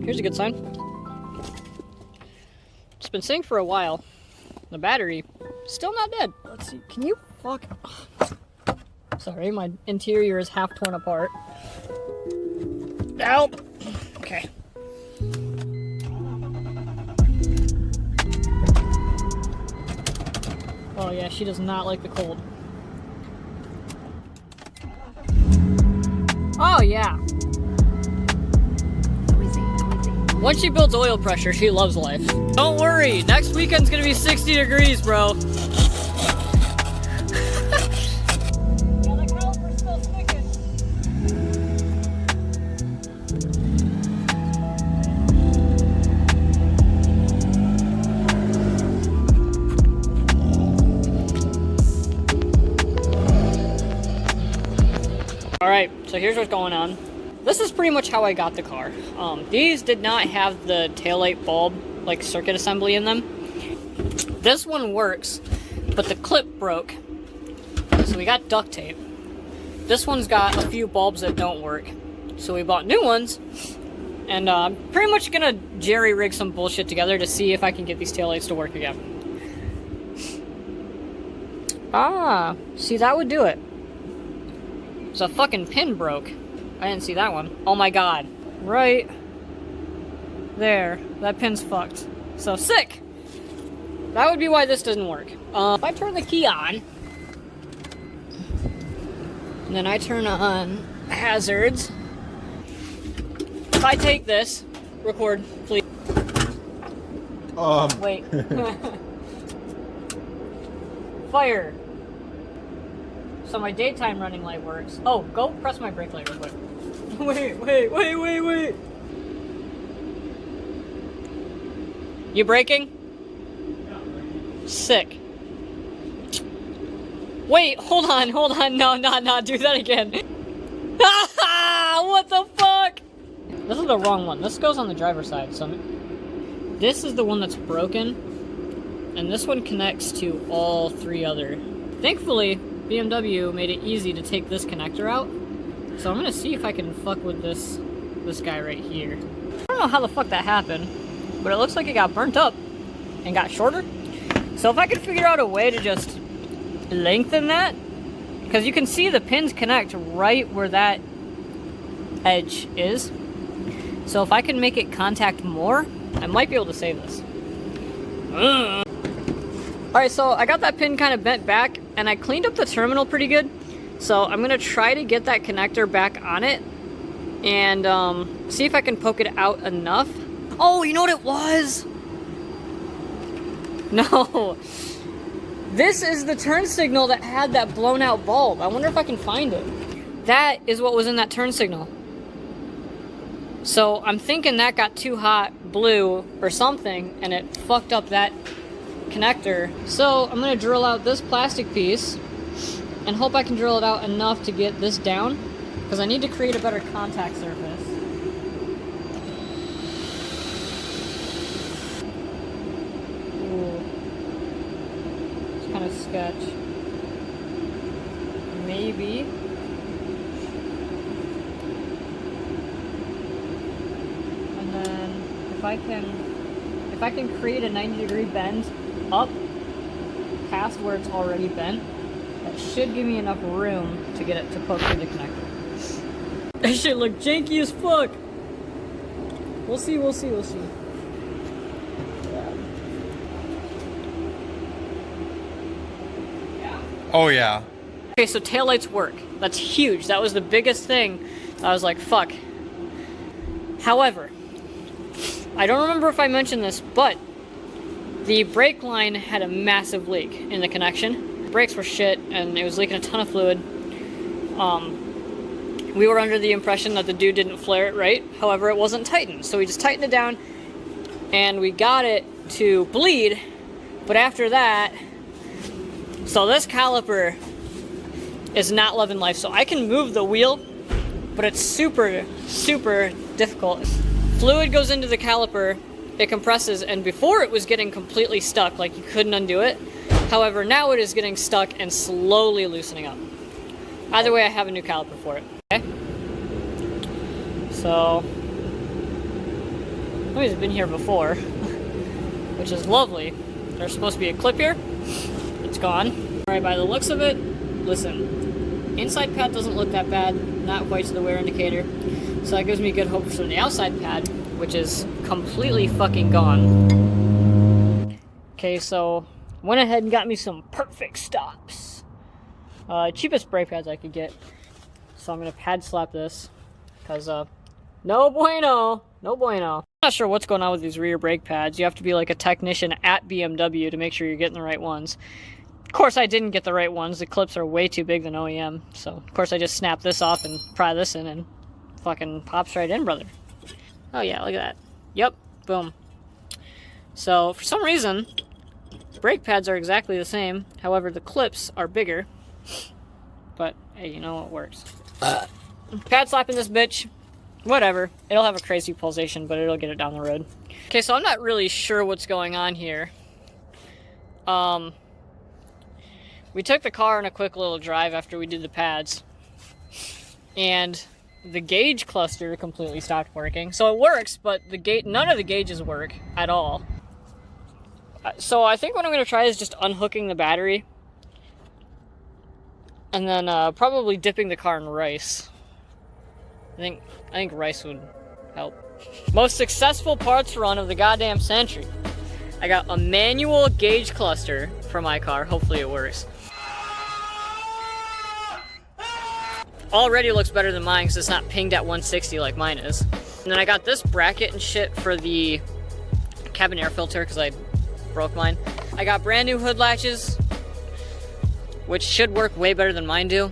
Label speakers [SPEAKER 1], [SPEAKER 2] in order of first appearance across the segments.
[SPEAKER 1] here's a good sign. It's been sitting for a while. The battery, still not dead. Let's see, can you fuck? Sorry, my interior is half torn apart. Ow! Okay. Oh yeah, she does not like the cold. Oh yeah. Once she builds oil pressure, she loves life. Don't worry, next weekend's gonna be 60 degrees, bro. Yeah, the caliper's still sticking. Alright, so here's what's going on. This is pretty much how I got the car. These did not have the taillight bulb, like, circuit assembly in them. This one works, but the clip broke. So we got duct tape. This one's got a few bulbs that don't work. So we bought new ones. And I'm pretty much gonna jerry-rig some bullshit together to see if I can get these taillights to work again. Ah, see, that would do it. So a fucking pin broke. I didn't see that one. Oh my god. Right there. That pin's fucked. So sick! That would be why this doesn't work. If I turn the key on, and then I turn on hazards. If I take this, record, please. Wait. Fire. So my daytime running light works. Oh, go press my brake light real quick. Wait. You braking? Yeah. Sick. Wait, hold on. No, do that again. What the fuck? This is the wrong one. This goes on the driver's side, so this is the one that's broken, and this one connects to all three other. Thankfully, BMW made it easy to take this connector out, so I'm gonna see if I can fuck with this guy right here. I don't know how the fuck that happened, but it looks like it got burnt up and got shorter. So if I could figure out a way to just lengthen that, because you can see the pins connect right where that edge is. So if I can make it contact more, I might be able to save this. Alright, so I got that pin kind of bent back, and I cleaned up the terminal pretty good. So I'm going to try to get that connector back on it, and see if I can poke it out enough. Oh, you know what it was? No. This is the turn signal that had that blown out bulb. I wonder if I can find it. That is what was in that turn signal. So I'm thinking that got too hot blue or something, and it fucked up that connector. So I'm going to drill out this plastic piece and hope I can drill it out enough to get this down, because I need to create a better contact surface. Ooh. It's kind of sketch. Maybe. And then if I can create a 90-degree bend up past where it's already bent, that should give me enough room to get it to poke through the connector. That shit look janky as fuck. We'll see.
[SPEAKER 2] Oh yeah.
[SPEAKER 1] Okay, so taillights work. That's huge. That was the biggest thing. I was like, fuck. However, I don't remember if I mentioned this, but the brake line had a massive leak in the connection. The brakes were shit, and it was leaking a ton of fluid. We were under the impression that the dude didn't flare it right. However, it wasn't tightened, so we just tightened it down, and we got it to bleed. But after that, so this caliper is not loving life. So I can move the wheel, but it's super, super difficult. Fluid goes into the caliper, it compresses, and before it was getting completely stuck, like you couldn't undo it. However, now it is getting stuck and slowly loosening up. Either way, I have a new caliper for it. Okay? So Somebody's been here before, which is lovely. There's supposed to be a clip here. It's gone. Alright, by the looks of it, listen, inside pad doesn't look that bad, not quite to the wear indicator, so that gives me good hope for the outside pad, which is completely fucking gone. Okay, so went ahead and got me some perfect stops. Cheapest brake pads I could get. So I'm gonna pad slap this, because no bueno, no bueno. I'm not sure what's going on with these rear brake pads. You have to be like a technician at BMW to make sure you're getting the right ones. Of course I didn't get the right ones. The clips are way too big than OEM. So of course I just snap this off and pry this in and fucking pops right in, brother. Oh yeah, look at that. Yep, boom. So for some reason, brake pads are exactly the same. However, the clips are bigger. But hey, you know what works. Pad slapping this bitch. Whatever. It'll have a crazy pulsation, but it'll get it down the road. Okay, so I'm not really sure what's going on here. We took the car on a quick little drive after we did the pads, and the gauge cluster completely stopped working. So it works, but none of the gauges work at all. So I think what I'm going to try is just unhooking the battery, and then probably dipping the car in rice. I think rice would help. Most successful parts run of the goddamn Century. I got a manual gauge cluster for my car. Hopefully it works. Already looks better than mine because it's not pinged at 160 like mine is. And then I got this bracket and shit for the cabin air filter because I broke mine. I got brand new hood latches, which should work way better than mine do.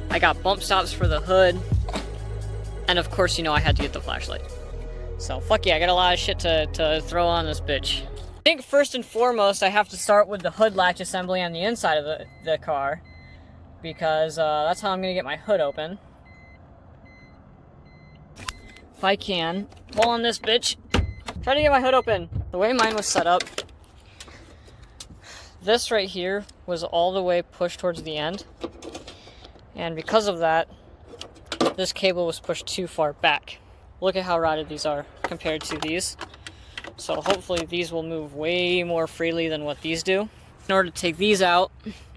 [SPEAKER 1] I got bump stops for the hood. And of course, you know, I had to get the flashlight. So fuck yeah, I got a lot of shit to throw on this bitch. I think first and foremost, I have to start with the hood latch assembly on the inside of the car, because that's how I'm gonna get my hood open. If I can, pull on this bitch, try to get my hood open. The way mine was set up, this right here was all the way pushed towards the end, and because of that, this cable was pushed too far back. Look at how rotted these are compared to these. So hopefully these will move way more freely than what these do. In order to take these out,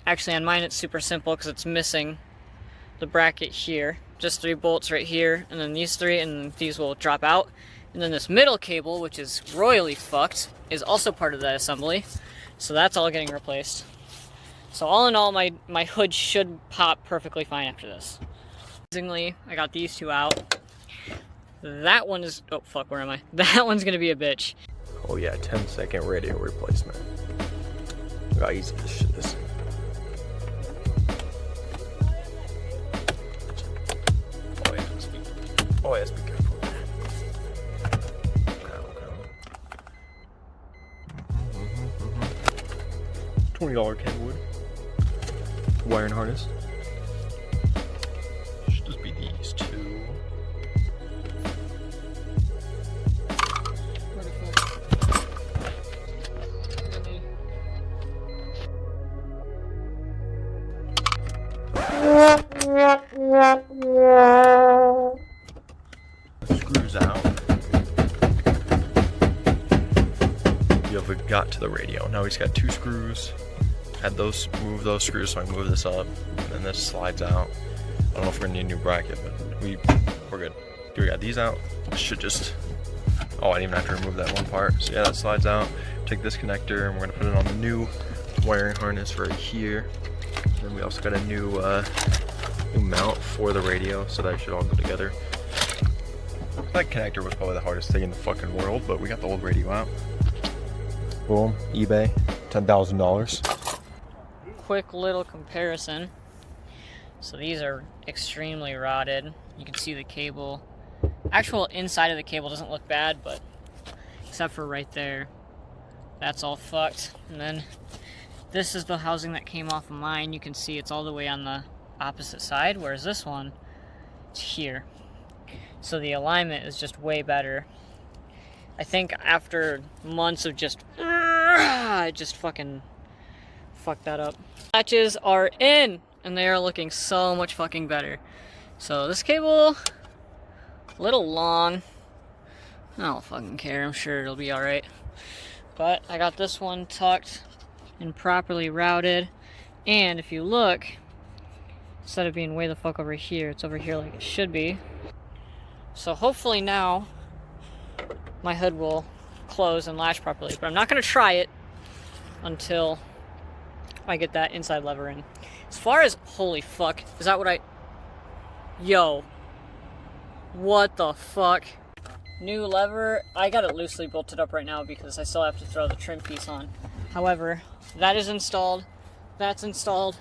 [SPEAKER 1] actually on mine it's super simple because it's missing the bracket here. Just 3 bolts right here, and then these 3, and these will drop out. And then this middle cable, which is royally fucked, is also part of that assembly. So that's all getting replaced. So all in all, my hood should pop perfectly fine after this. Amazingly, I got these 2 out. That one is, oh fuck, where am I? That one's gonna be a bitch.
[SPEAKER 3] Oh yeah, 10-second radio replacement. Look how easy this shit is. Oh yes, be careful. Okay. $20 Kenwood wiring harness. Should just be these 2. Screws out. You have got to the radio. Now he's got 2 screws. Had those, move those screws, so I can move this up, and then this slides out. I don't know if we're gonna need a new bracket, but we're good. We got these out. Should just, oh, I didn't even have to remove that one part. So yeah, that slides out. Take this connector, and we're gonna put it on the new wiring harness right here. And then we also got a new mount for the radio, so that should all go together. That connector was probably the hardest thing in the fucking world, but we got the old radio out. Boom, eBay, $10,000.
[SPEAKER 1] Quick little comparison. So these are extremely rotted. You can see the cable. Actual inside of the cable doesn't look bad, but except for right there, that's all fucked. And then this is the housing that came off of mine. You can see it's all the way on the opposite side, whereas this one, it's here. So the alignment is just way better. I think after months of just fucking fucked that up. Latches are in, and they are looking so much fucking better. So this cable, a little long, I don't fucking care. I'm sure it'll be alright. But I got this one tucked and properly routed. And if you look, instead of being way the fuck over here, it's over here like it should be. So hopefully now my hood will close and latch properly. But I'm not going to try it until I get that inside lever in. As far as, holy fuck, is that what I... Yo. What the fuck? New lever. I got it loosely bolted up right now because I still have to throw the trim piece on. However, that is installed. That's installed.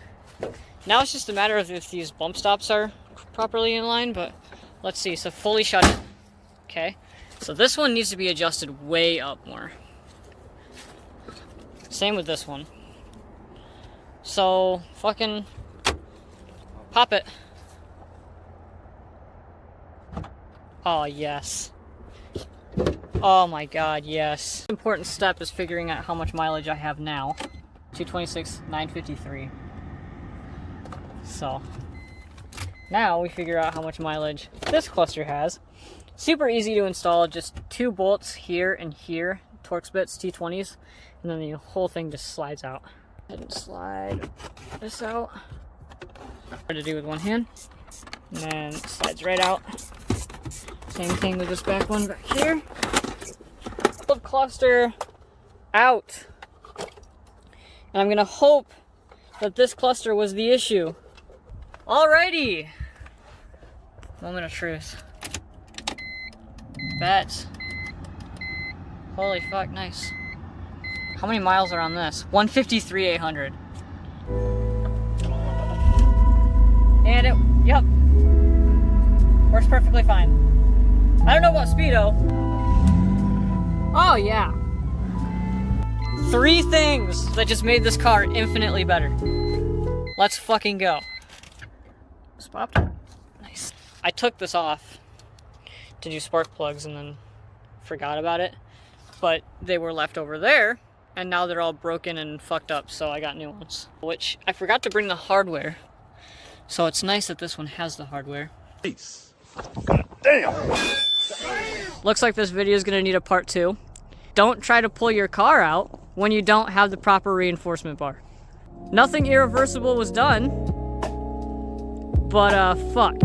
[SPEAKER 1] Now it's just a matter of if these bump stops are properly in line, but let's see. So fully shut it. Okay. So this one needs to be adjusted way up more. Same with this one. So, fucking pop it. Oh, yes. Oh my god, yes. Important step is figuring out how much mileage I have now. 226,953. So, now we figure out how much mileage this cluster has. Super easy to install, just 2 bolts here and here, Torx bits, T20s, and then the whole thing just slides out. And slide this out. Hard to do with one hand. And then it slides right out. Same thing with this back one back here. Cluster out. And I'm gonna hope that this cluster was the issue. Alrighty. Moment of truth. Bet. Holy fuck, nice. How many miles are on this? 153,800. And it, yep. Works perfectly fine. I don't know about Speedo. Oh yeah. 3 things that just made this car infinitely better. Let's fucking go. Popped. Nice. I took this off to do spark plugs and then forgot about it. But they were left over there, and now they're all broken and fucked up, so I got new ones. Which, I forgot to bring the hardware. So it's nice that this one has the hardware.
[SPEAKER 4] Peace.
[SPEAKER 1] Damn! Looks like this video is gonna need a part 2. Don't try to pull your car out when you don't have the proper reinforcement bar. Nothing irreversible was done, but fuck.